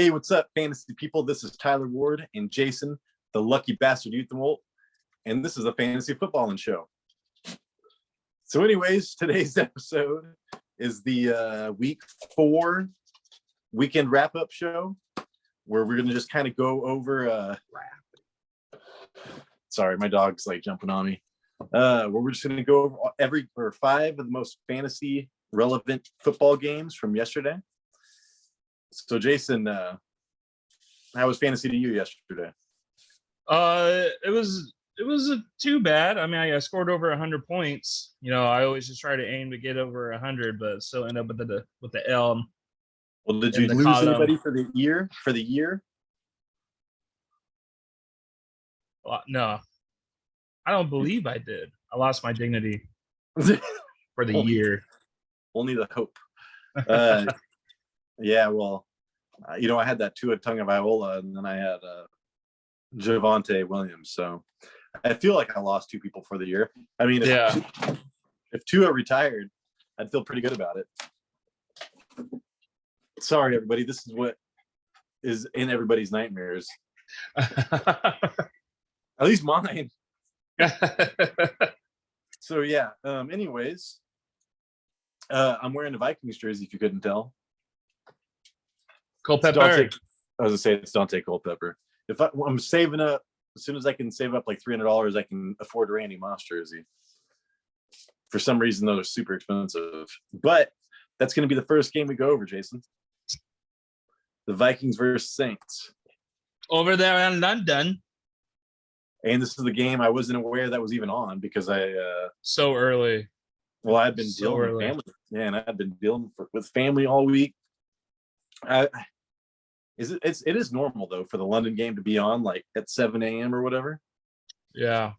Hey, what's up, fantasy people? This is Tyler Ward and Jason, the lucky bastard Uthenwoldt, and this is a fantasy footballing show. So, anyways, today's episode is the week 4 weekend wrap-up show, where we're gonna just kind of go over. Sorry, my dog's like jumping on me. Where we're just gonna go over 5 of the most fantasy relevant football games from yesterday. So, Jason, how was fantasy to you yesterday? It was too bad. I mean, I scored over 100 points. You know, I always just try to aim to get over 100, but still end up with the L. Well, did you lose anybody for the year? No, I don't believe I did. I lost my dignity for the year. Only the hope. Yeah, well, I had that Tua Tagovailoa, and then I had Javonte Williams. So I feel like I lost 2 people for the year. I mean, if Tua retired, I'd feel pretty good about it. Sorry, everybody. This is what is in everybody's nightmares. At least mine. So, yeah. Anyways, I'm wearing a Vikings jersey, if you couldn't tell. Culpepper. I was gonna say it's Dante Culpepper. If I'm saving up, as soon as I can save up like $300, I can afford a Randy Moss jersey. For some reason, though, they're super expensive. But that's going to be the first game we go over, Jason. The Vikings versus Saints. Over there in London. And this is the game I wasn't aware that was even on because so early. Well, I've been dealing with family. Yeah, and I've been dealing with family all week. It is normal though for the London game to be on like at 7 a.m. or whatever. Yeah.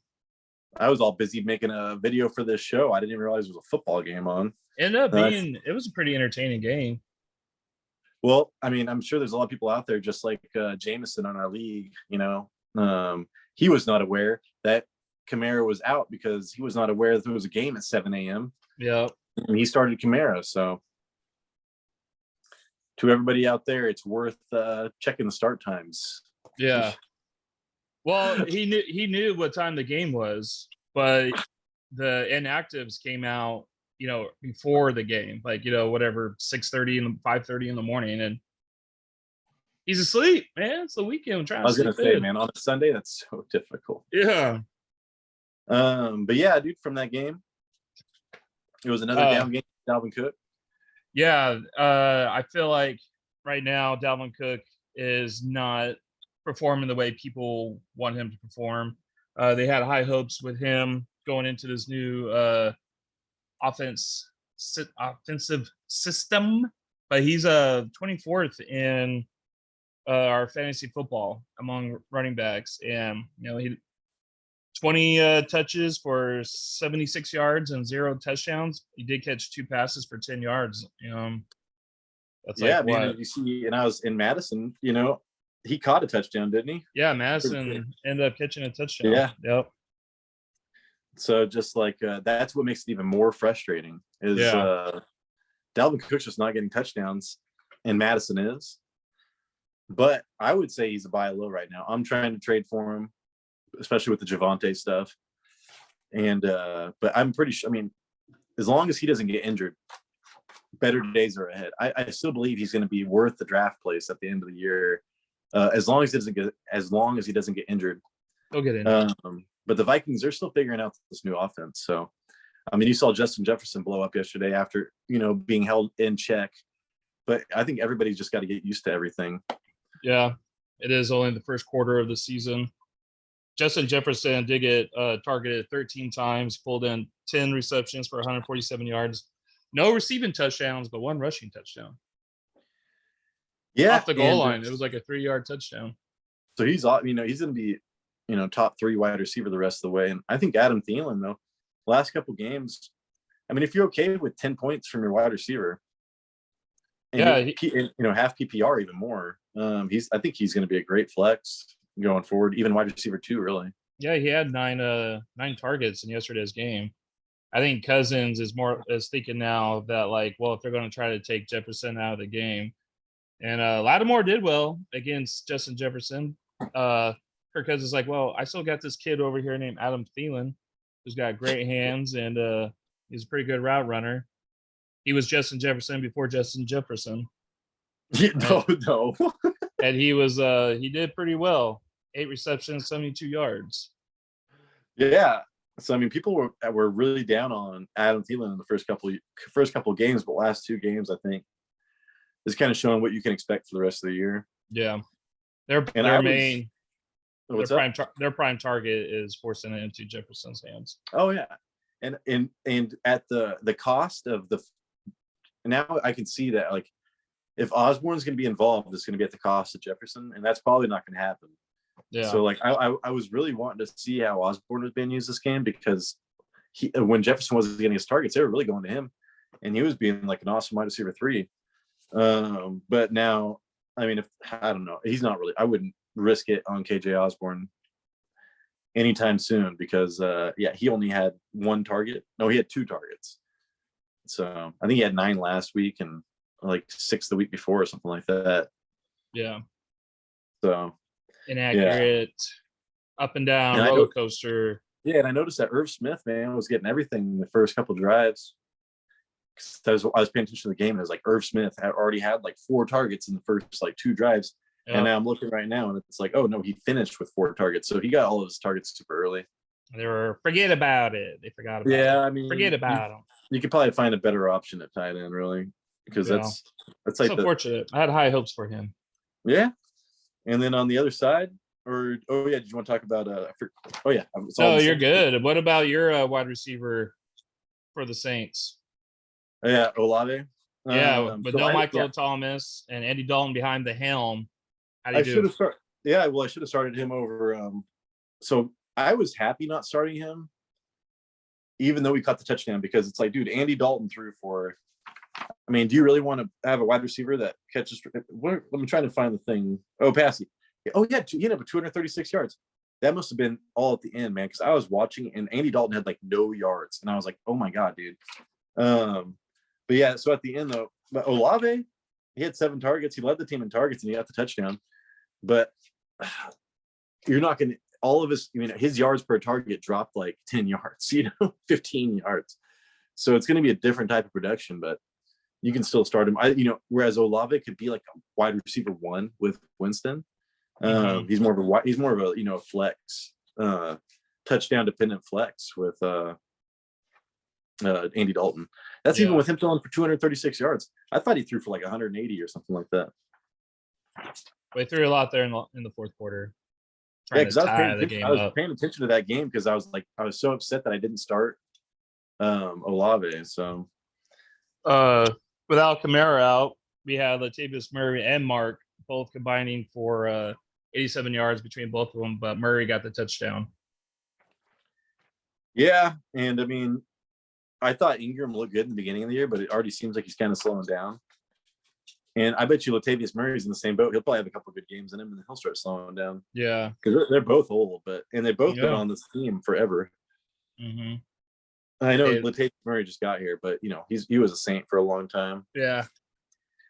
I was all busy making a video for this show. I didn't even realize it was a football game on. It was a pretty entertaining game. Well, I mean, I'm sure there's a lot of people out there just like Jameson on our league, he was not aware that Kamara was out because he was not aware that there was a game at 7 a.m. Yeah. And he started Kamara, so to everybody out there, it's worth checking the start times. Yeah. Well, he knew what time the game was, but the inactives came out, before the game, like, whatever, 6:30 and 5:30 in the morning, and he's asleep, man. It's the weekend. I was gonna say, man, on a Sunday, that's so difficult. Yeah. But yeah, dude, from that game, it was another down game. Dalvin Cook. Yeah, I feel like right now Dalvin Cook is not performing the way people want him to perform. They had high hopes with him going into this new offensive system, but he's 24th in our fantasy football among running backs, and he 20 touches for 76 yards and 0 touchdowns. He did catch 2 passes for 10 yards. That's you see, and I was in Madison. He caught a touchdown, didn't he? Yeah, Madison ended up catching a touchdown. Yeah. Yep. So just like that's what makes it even more frustrating is Dalvin Cook's just not getting touchdowns, and Madison is. But I would say he's a buy low right now. I'm trying to trade for him, especially with the Javonte stuff. And but I'm pretty sure, I mean, as long as he doesn't get injured, better days are ahead. I still believe he's going to be worth the draft place at the end of the year, as long as he doesn't get injured. He'll get injured. But the Vikings are still figuring out this new offense. So, I mean, you saw Justin Jefferson blow up yesterday after being held in check. But I think everybody's just got to get used to everything. Yeah, it is only the first quarter of the season. Justin Jefferson did get targeted 13 times, pulled in 10 receptions for 147 yards. No receiving touchdowns, but 1 rushing touchdown. Yeah, off the goal line. It was like a 3-yard touchdown. So he's going to be, top 3 wide receiver the rest of the way. And I think Adam Thielen, though, last couple games, I mean, if you're okay with 10 points from your wide receiver, and half PPR even more, I think he's going to be a great flex going forward, even wide receiver 2, really. Yeah, he had 9 targets in yesterday's game. I think Cousins is thinking now that, like, well, if they're going to try to take Jefferson out of the game, And Lattimore did well against Justin Jefferson. Kirk Cousins is like, well, I still got this kid over here named Adam Thielen, who's got great hands, and he's a pretty good route runner. He was Justin Jefferson before Justin Jefferson. No. And he did pretty well. 8 receptions, 72 yards. Yeah. So I mean, people were really down on Adam Thielen in the first couple of games, but last 2 games, I think, is kind of showing what you can expect for the rest of the year. Yeah, their prime target is forcing it into Jefferson's hands. Oh yeah, and at the cost of now I can see that, like, if Osborne's going to be involved, it's going to be at the cost of Jefferson, and that's probably not going to happen. Yeah. So like I was really wanting to see how Osborne was being used this game, because when Jefferson wasn't getting his targets, they were really going to him, and he was being like an awesome wide receiver 3. But now, I mean, I don't know, he's not really. I wouldn't risk it on KJ Osborne anytime soon, because he only had 1 target. No, he had 2 targets. So I think he had 9 last week and like 6 the week before or something like that. Yeah. So inaccurate, up and down roller coaster. Yeah, and I noticed that Irv Smith, man, was getting everything in the first couple drives. I was paying attention to the game, and it was like Irv Smith had already had like 4 targets in the first like 2 drives. Yep. And now I'm looking right now, and it's like, oh no, he finished with 4 targets. So he got all of his targets super early. They were forget about it. They forgot about it. Yeah, I mean, forget about them. You could probably find a better option at tight end, really, because that's like so fortunate. I had high hopes for him. Yeah, and then on the other side, did you want to talk about? You're good. What about your wide receiver for the Saints? Yeah, Olave. Yeah, but no Michael Thomas and Andy Dalton behind the helm. How do you do? I should have started him over. So I was happy not starting him, even though we caught the touchdown, because it's like, dude, Andy Dalton threw for. I mean, do you really want to have a wide receiver that catches? Let me try to find the thing. Oh, passing. Oh yeah, he ended up with 236 yards. That must have been all at the end, man, because I was watching and Andy Dalton had like no yards, and I was like, oh my god, dude. But yeah, so at the end though, but Olave, he had 7 targets. He led the team in targets, and he got the touchdown. But you're not going to all of his yards per target dropped like 10 yards, 15 yards. So it's going to be a different type of production, but you can still start him. Whereas Olave could be like a wide receiver 1 with Winston. He's more of a flex, touchdown dependent flex with Andy Dalton. That's even with him throwing for 236 yards. I thought he threw for like 180 or something like that. We threw a lot there in the fourth quarter. Yeah, because I was paying attention to that game, because I was so upset that I didn't start Olave. So without Kamara out, we had Latavius Murray and Mark both combining for 87 yards between both of them, but Murray got the touchdown. Yeah, and I mean, I thought Ingram looked good in the beginning of the year, but it already seems like he's kind of slowing down. And I bet you Latavius Murray's in the same boat. He'll probably have a couple of good games in him, and then he'll start slowing down. Yeah, because they're both old, and they've both been on this team forever. Mm-hmm. I know Latavius Murray just got here, but he was a Saint for a long time. Yeah,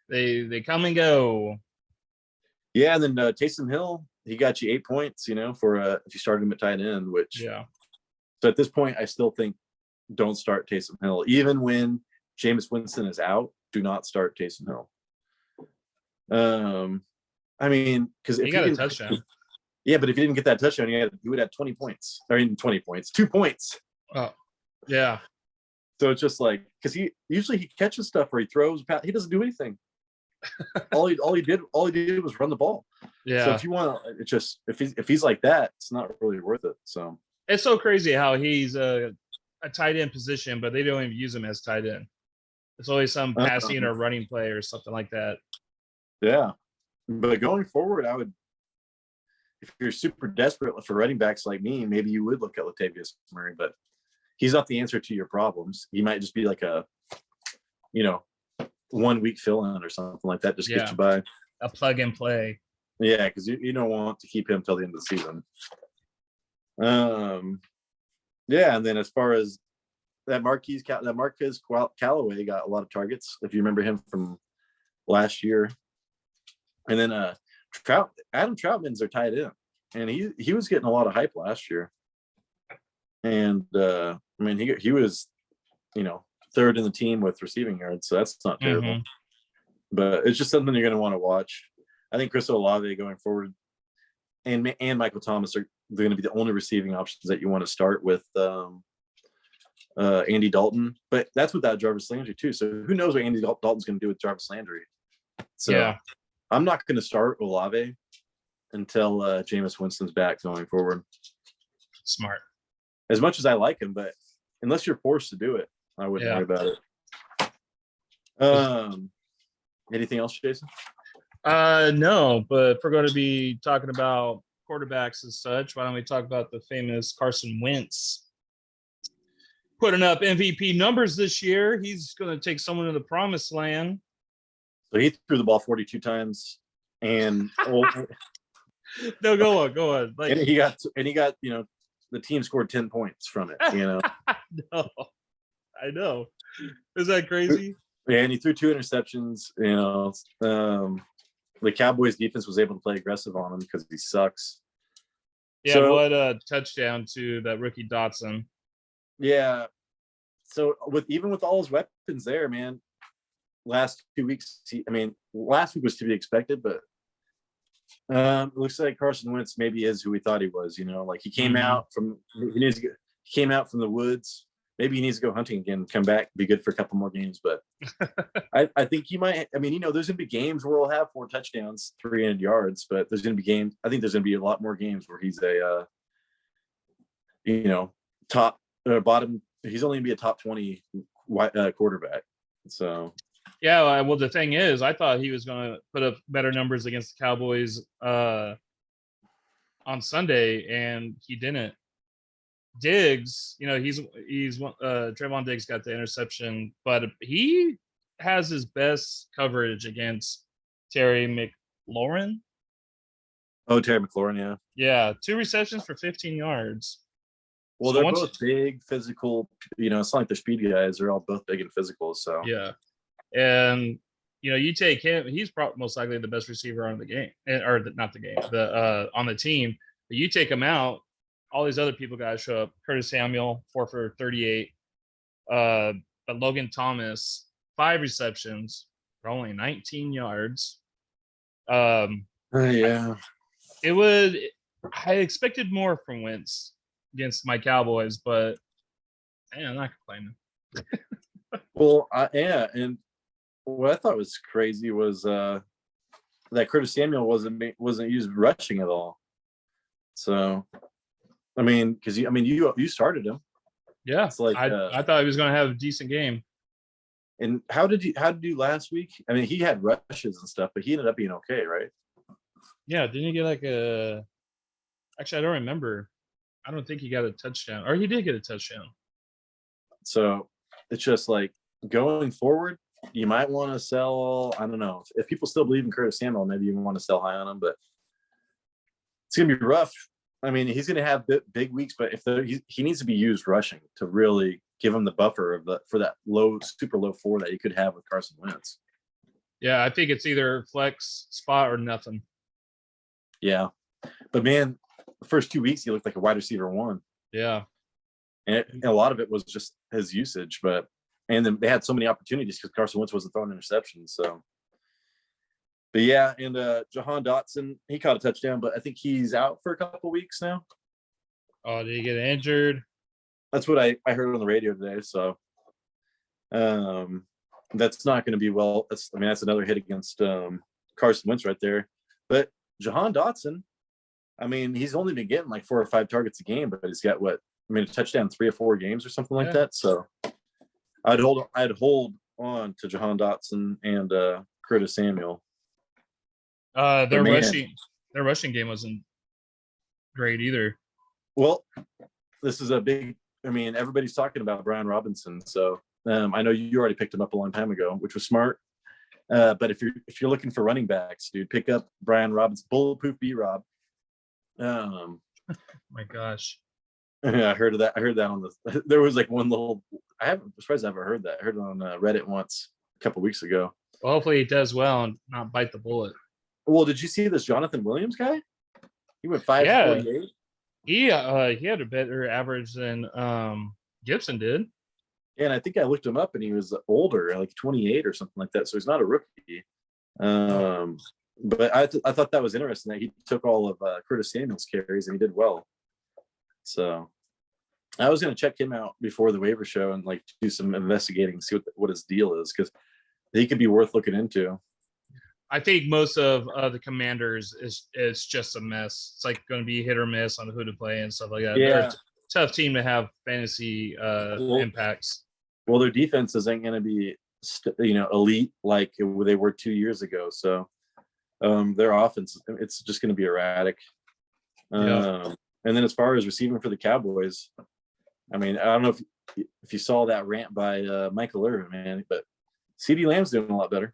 they come and go. Yeah, and then Taysom Hill, he got you 8 points, for if you started him at tight end, which So at this point, I still think don't start Taysom Hill. Even when Jameis Winston is out, do not start Taysom Hill. I mean, because if he got a touchdown. Yeah, but if he didn't get that touchdown, he would have 20 points. I mean, 20 points, 2 points. Oh, yeah. So it's just like, because he usually catches stuff where he throws, he doesn't do anything. all he did was run the ball. Yeah. So if you want, it's just if he's like that, it's not really worth it. So it's so crazy how he's a tight end position, but they don't even use him as tight end. It's always some passing or running play or something like that. Yeah, but going forward, I would, if you're super desperate for running backs like me, maybe you would look at Latavius Murray, but he's not the answer to your problems. He might just be like a, 1 week fill-in or something like that, just get you by. A plug and play. Yeah, because you don't want to keep him till the end of the season. Yeah, and then as far as that Marquez Callaway got a lot of targets, if you remember him from last year. And then Adam Troutman's their tight end, and he was getting a lot of hype last year. And I mean, he was, third in the team with receiving yards, so that's not terrible. Mm-hmm. But it's just something you're going to want to watch. I think Chris Olave going forward and Michael Thomas are going to be the only receiving options that you want to start with Andy Dalton. But that's without Jarvis Landry too. So who knows what Andy Dalton's going to do with Jarvis Landry. So I'm not going to start Olave until Jameis Winston's back going forward. Smart. As much as I like him, but unless you're forced to do it, I wouldn't worry about it. Anything else, Jason? No, but if we're going to be talking about quarterbacks and such, why don't we talk about the famous Carson Wentz putting up MVP numbers this year? He's going to take someone to the promised land. So he threw the ball 42 times, and no, go on. Like, and he got the team scored 10 points from it. No, I know. Is that crazy? Yeah, and he threw 2 interceptions. The Cowboys defense was able to play aggressive on him because he sucks. Yeah, so, what a touchdown to that rookie Dotson. Yeah. So with all his weapons there, man, last 2 weeks, last week was to be expected, but it looks like Carson Wentz maybe is who we thought he was. Like he came out from the woods. Maybe he needs to go hunting again, come back, be good for a couple more games. But I think he might. there's going to be games where he'll have 4 touchdowns, 300 yards. But there's going to be games. I think there's going to be a lot more games where he's a, top bottom. He's only going to be a top 20 quarterback. So. Yeah, well, the thing is, I thought he was going to put up better numbers against the Cowboys on Sunday, and he didn't. Diggs, he's Trayvon Diggs got the interception, but he has his best coverage against Terry McLaurin. Oh, Terry McLaurin, yeah. Yeah, 2 receptions for 15 yards. Well, they're both big, physical. It's not like they're speed guys. They're all both big and physical. So yeah, and you take him. He's probably most likely the best receiver on the game, not the game, on the team. But you take him out. All these other guys show up. Curtis Samuel, 4 for 38. But Logan Thomas, 5 receptions for only 19 yards. Yeah. I expected more from Wentz against my Cowboys, but I'm not complaining. Well, and what I thought was crazy was that Curtis Samuel wasn't used rushing at all. So. Because you started him. Yeah, it's like I thought he was going to have a decent game. And how did you do last week? He had rushes and stuff, but he ended up being okay, right? Yeah, didn't he get Actually, I don't remember. I don't think he got a touchdown, or he did get a touchdown. So it's just like going forward, you might want to sell. I don't know if people still believe in Curtis Samuel, maybe you want to sell high on him, but it's gonna be rough. He's going to have big weeks, but he needs to be used rushing to really give him the buffer for that super low 4 that you could have with Carson Wentz. Yeah, I think it's either flex spot or nothing. Yeah, but man, the first 2 weeks he looked like a wide receiver 1. Yeah, and a lot of it was just his usage, and then they had so many opportunities because Carson Wentz wasn't throwing interceptions. So. But yeah, and Jahan Dotson, he caught a touchdown, but I think he's out for a couple weeks now. Oh, did he get injured? That's what I heard on the radio today. So that's not going to be well. That's another hit against Carson Wentz right there. But Jahan Dotson, he's only been getting like 4 or 5 targets a game, but he's got a touchdown 3 or 4 games or something like that. So I'd hold on to Jahan Dotson and Curtis Samuel. Their rushing game wasn't great either. Well, this is a big. Everybody's talking about Brian Robinson, so I know you already picked him up a long time ago, which was smart. But if you're looking for running backs, dude, pick up Brian Robinson, bulletproof B-Rob. My gosh. I heard that on the. There was like one little. I'm surprised I haven't heard that. I heard it on Reddit once a couple weeks ago. Well, hopefully he does well and not bite the bullet. Well, did you see this Jonathan Williams guy? He went Yeah, 548. he had a better average than Gibson did. Yeah, and I think I looked him up, and he was older, like 28 or something like that. So he's not a rookie. But I thought that was interesting that he took all of Curtis Samuel's carries and he did well. So I was going to check him out before the waiver show and like do some investigating, see what his deal is, because he could be worth looking into. I think most of the Commanders is just a mess. It's like going to be hit or miss on who to play and stuff like that. Yeah. They're a tough team to have fantasy impacts. Well, their defense isn't going to be elite like they were 2 years ago. So their offense, it's just going to be erratic. And then as far as receiving for the Cowboys, I mean, I don't know if you saw that rant by Michael Irvin, man, but CeeDee Lamb's doing a lot better.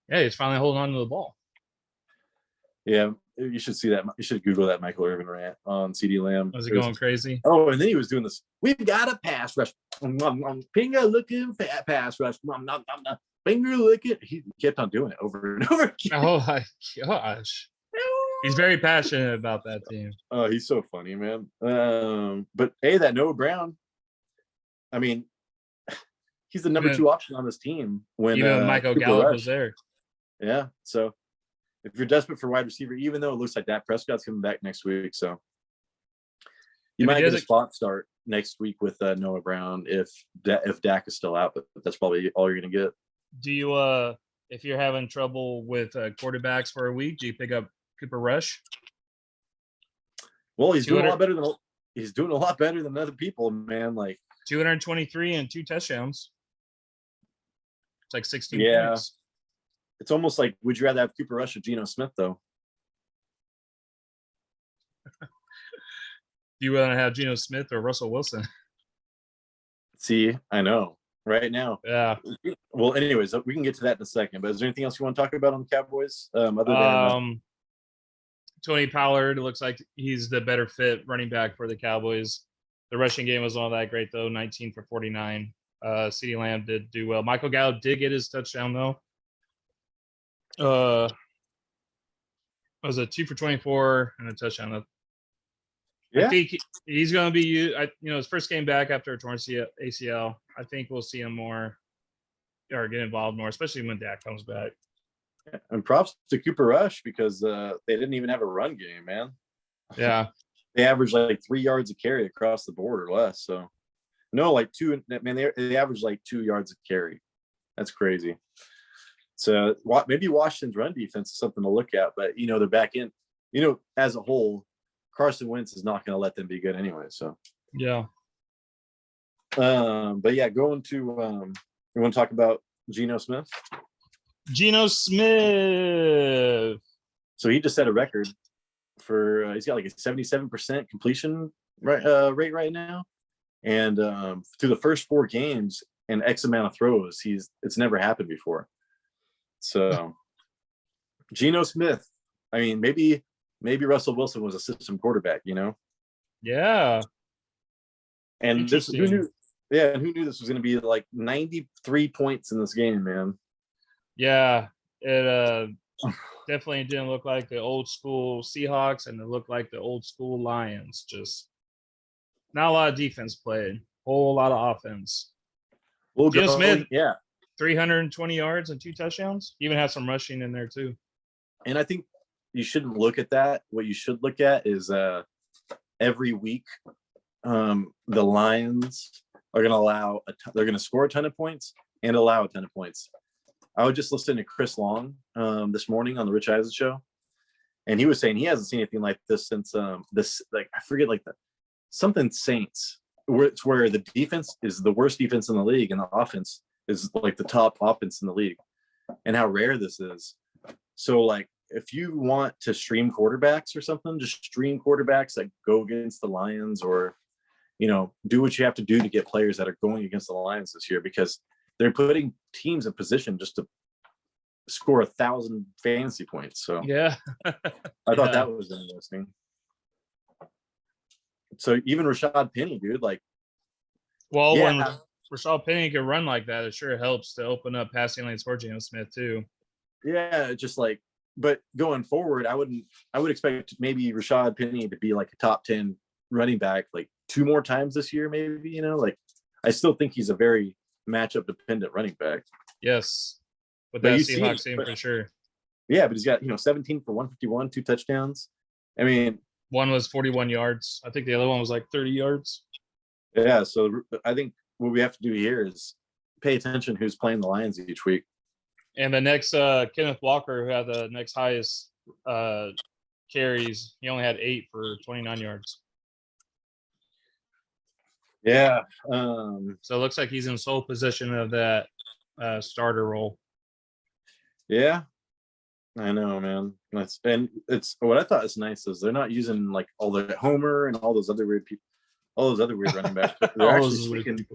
Yeah, he's finally holding on to the ball. Yeah, you should see that. You should Google that Michael Irvin rant on CeeDee Lamb. Was it going crazy? Oh, and then he was doing this. We've got a pass rush. Finger looking fat pass rush. Finger looking. He kept on doing it over and over again. Oh my gosh. He's very passionate about that team. Oh, he's so funny, man. But hey, that Noah Brown, I mean, he's the number 2 option on this team when Michael Gallup was there. Yeah. So if you're desperate for wide receiver, even though it looks like Dak Prescott's coming back next week, so you might get a spot start next week with Noah Brown if Dak is still out, but that's probably all you're going to get. Do you, if you're having trouble with quarterbacks for a week, do you pick up Cooper Rush? Well, he's doing a lot better than other people, man. Like 223 and 2 touchdowns. It's like 16 points. It's almost like, would you rather have Cooper Rush or Geno Smith, though? Do you want to have Geno Smith or Russell Wilson? See, I know. Right now. Yeah. Well, anyways, we can get to that in a second. But is there anything else you want to talk about on the Cowboys? Other than Tony Pollard looks like he's the better fit running back for the Cowboys. The rushing game was all that great, though. 19 for 49. CeeDee Lamb did do well. Michael Gallup did get his touchdown, though. Was a 2 for 24 and a touchdown. Yeah. I think he's going to be, his first game back after a torn ACL. I think we'll see him more or get involved more, especially when Dak comes back. And props to Cooper Rush because they didn't even have a run game, man. Yeah. They averaged like 3 yards a carry across the board or less. So, no, like 2. Man, they averaged like 2 yards a carry. That's crazy. So maybe Washington's run defense is something to look at, but they're back in. As a whole, Carson Wentz is not going to let them be good anyway. So yeah. But yeah, going to you want to talk about Geno Smith? Geno Smith. So he just set a record for he's got like a 77% completion rate right now, and through the first 4 games and X amount of throws, it's never happened before. So Geno Smith, I mean, maybe Russell Wilson was a system quarterback, Yeah. And who knew this was going to be like 93 points in this game, man? Yeah, it definitely didn't look like the old school Seahawks, and it looked like the old school Lions. Just not a lot of defense played, whole lot of offense. Well, Geno Smith, 320 yards and 2 touchdowns. Even have some rushing in there too. And I think you shouldn't look at that. What you should look at is every week the Lions are going to they're going to score a ton of points and allow a ton of points. I was just listening to Chris Long this morning on the Rich Eisen show, and he was saying he hasn't seen anything like this since this, like, I forget, like something Saints, where the defense is the worst defense in the league and the offense is like the top offense in the league, and how rare this is. So like, if you want to stream quarterbacks or something, just stream quarterbacks that go against the Lions, or, do what you have to do to get players that are going against the Lions this year, because they're putting teams in position just to score 1,000 fantasy points. So yeah, I thought that was interesting. So even Rashad Penny, dude, like, when Rashad Penny can run like that, it sure helps to open up passing lanes for Geno Smith too. Yeah, just like but going forward, I would expect maybe Rashad Penny to be like a top 10 running back like 2 more times this year, maybe, like I still think he's a very matchup dependent running back. Yes. With But that you see, Seahawks team for sure. Yeah, but he's got 17 for 151, 2 touchdowns. I mean, one was 41 yards. I think the other one was like 30 yards. Yeah, so I think what we have to do here is pay attention who's playing the Lions each week. And the next Kenneth Walker, who had the next highest carries, he only had 8 for 29 yards. Yeah. So it looks like he's in sole possession of that starter role. Yeah, I know, man. It's what I thought is nice is they're not using like all the Homer and all those other weird people, all those other weird running backs. They're actually speaking.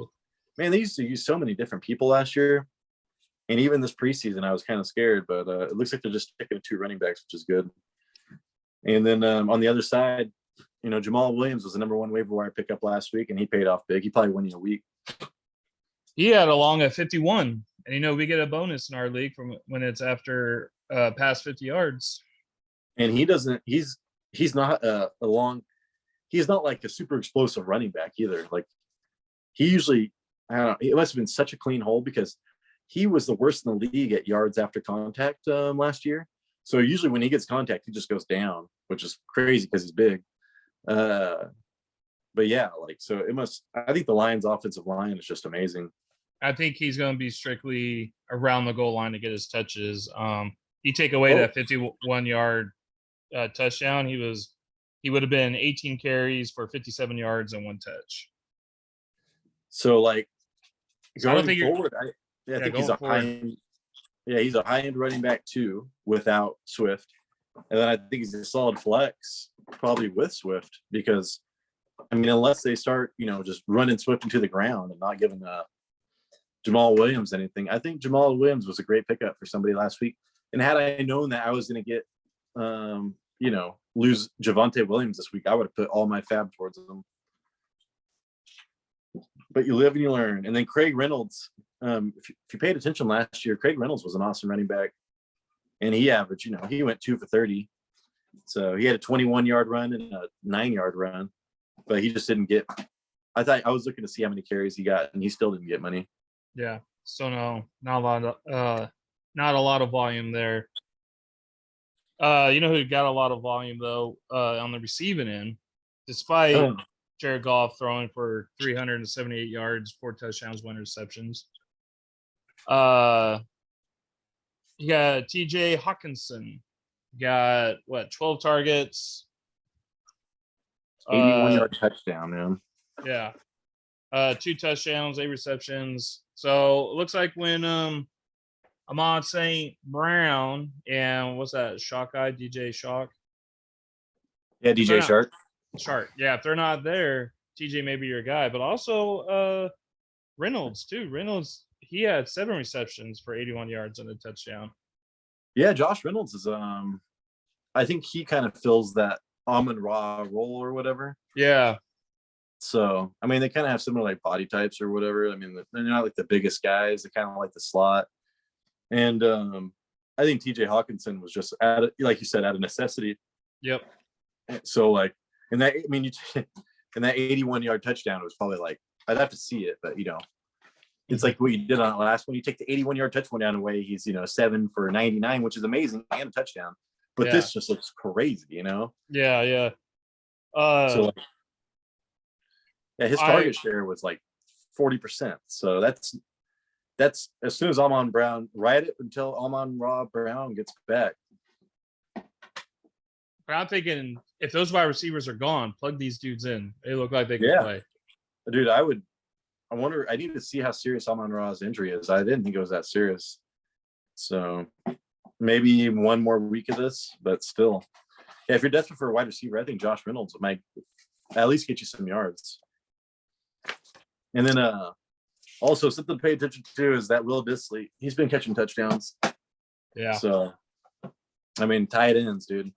Man, they used to use so many different people last year, and even this preseason, I was kind of scared. But it looks like they're just sticking to 2 running backs, which is good. And then on the other side, Jamal Williams was the number 1 waiver wire pickup last week, and he paid off big. He probably won you a week. He had a long at 51, and we get a bonus in our league from when it's after past 50 yards. And he doesn't. He's not he's not like a super explosive running back either. Like he usually, I don't know. It must have been such a clean hole because he was the worst in the league at yards after contact last year. So usually when he gets contact, he just goes down, which is crazy because he's big. But yeah, so it must. I think the Lions' offensive line is just amazing. I think he's going to be strictly around the goal line to get his touches. You take away that 51-yard touchdown, he would have been 18 carries for 57 yards and 1 touch. So I don't think forward, I think he's a high-end. Yeah, he's a high-end running back too, without Swift, and then I think he's a solid flex probably with Swift because, unless they start, just running Swift into the ground and not giving Jamal Williams anything. I think Jamal Williams was a great pickup for somebody last week, and had I known that I was going to get, lose Javonte Williams this week, I would have put all my fab towards him. But you live and you learn. And then Craig Reynolds, if you paid attention last year, Craig Reynolds was an awesome running back. And he averaged, he went 2 for 30. So he had a 21-yard run and a 9-yard run. But he just didn't get – I was looking to see how many carries he got, and he still didn't get money. Yeah. So, no, not a lot of volume there. Who got a lot of volume, though, on the receiving end, despite Jared Goff throwing for 378 yards, 4 touchdowns, 1 interceptions. You got TJ Hawkinson. Got, 12 targets. 81-yard touchdown, man. Yeah. 2 touchdowns, 8 receptions. So, it looks like when Ahmad St. Brown and what's that? DJ Shock? Yeah, DJ Shark. Shark. Yeah, if they're not there, TJ may be your guy. But also Reynolds, too. Reynolds, he had 7 receptions for 81 yards and a touchdown. Yeah, Josh Reynolds is I think he kind of fills that Amon-Ra role or whatever. Yeah. So, they kind of have similar body types or whatever. They're not the biggest guys. They kind of like the slot. And I think TJ Hawkinson was just like you said, out of necessity. Yep. So in that 81-yard touchdown, it was probably I'd have to see it, but it's like what you did on the last one. You take the 81-yard touchdown down away, he's 7 for 99, which is amazing, and a touchdown. But this just looks crazy, Yeah. So his target share was 40%. So that's as soon as Amon Brown, ride it until Amon-Ra Brown gets back. But I'm thinking if those wide receivers are gone, plug these dudes in. They look like they can play. Dude, I wonder, I need to see how serious Amon-Ra's injury is. I didn't think it was that serious. So maybe 1 more week of this, but still. Yeah, if you're desperate for a wide receiver, I think Josh Reynolds might at least get you some yards. And then also something to pay attention to is that Will Dissly. He's been catching touchdowns. Yeah. So, tight ends, dude.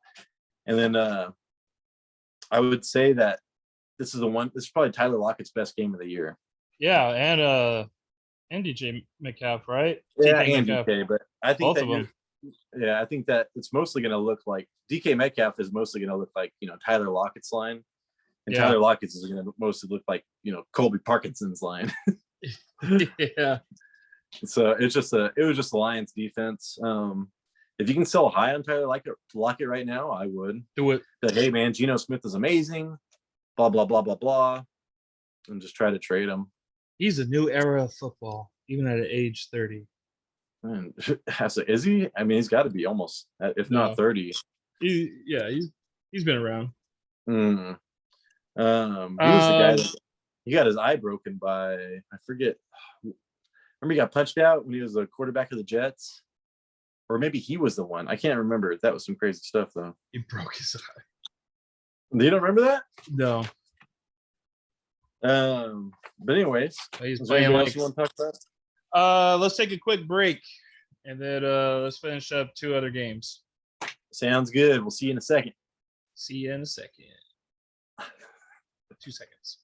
And then I would say that this is probably Tyler Lockett's best game of the year. Yeah, and DJ Metcalf, right? Yeah, and DK, but I think both of them. Yeah, I think that it's mostly going to look like DK Metcalf is mostly going to look like, Tyler Lockett's line. And Yeah. Tyler Lockett's is going to mostly look like, Colby Parkinson's line. Yeah. So it was just the Lions defense. If you can sell high on Tyler Lockett right now, I would. Do it. But hey, man, Geno Smith is amazing. Blah, blah, blah, blah, blah. And just try to trade him. He's a new era of football, even at age 30. Man, is he? I mean, he's got to be almost, if not 30. He's been around. Mm. He was the guy that he got his eye broken by, I forget. Remember he got punched out when he was the quarterback of the Jets? Or maybe he was the one. I can't remember. That was some crazy stuff, though. He broke his eye. You don't remember that? No. But anyways, He's is there playing anything like. else you want to talk about? Let's take a quick break, and then let's finish up 2 other games. Sounds good. We'll see you in a second. See you in a second. 2 seconds.